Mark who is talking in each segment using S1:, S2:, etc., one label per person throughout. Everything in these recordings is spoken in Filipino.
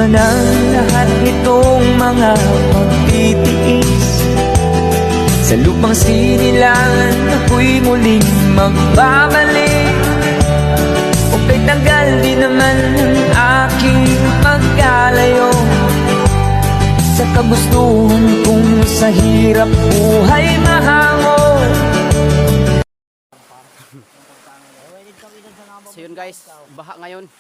S1: man ang lahat nitong mga pagtitiis, sa lupang sinilangan ako'y muling magbabalik. O kay tagal di naman ang aking pagkalayo sa kagustuhan kong sa hirap buhay mahango.
S2: So yun guys, baha ngayon.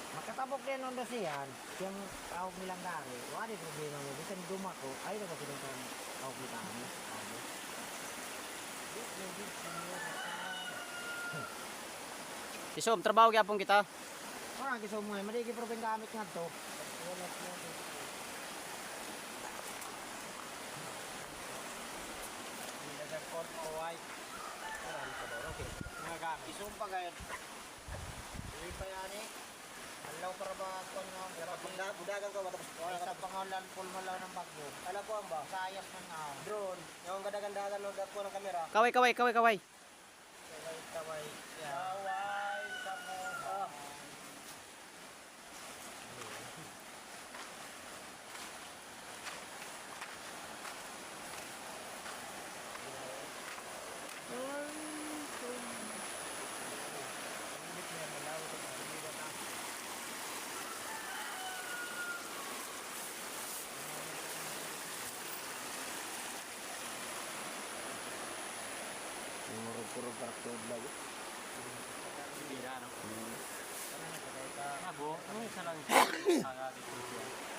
S3: Makatabok din ang dasiyan, yung tawag nilang gari, wala problema mo, bisan dumako, ay na kasi ng tawag ni kami.
S2: Isom, trabaho gyapon kita.
S3: Parang kiso mo, maligi problem gamit nga to. Isong pa kayo. Uwi pa yan eh. Alaw para ba kung budagan ka matapos ko. Sa pangalan pulmalaw ng bagyo. Ala ko ang ba? Sayap man nga. Drone. Yung gadagandagan ng dako ng kamera.
S2: Kaway.
S3: Kaway. Kaway sa mo. Puro karakter vlog. Bira no. Ano isa lang sa dito.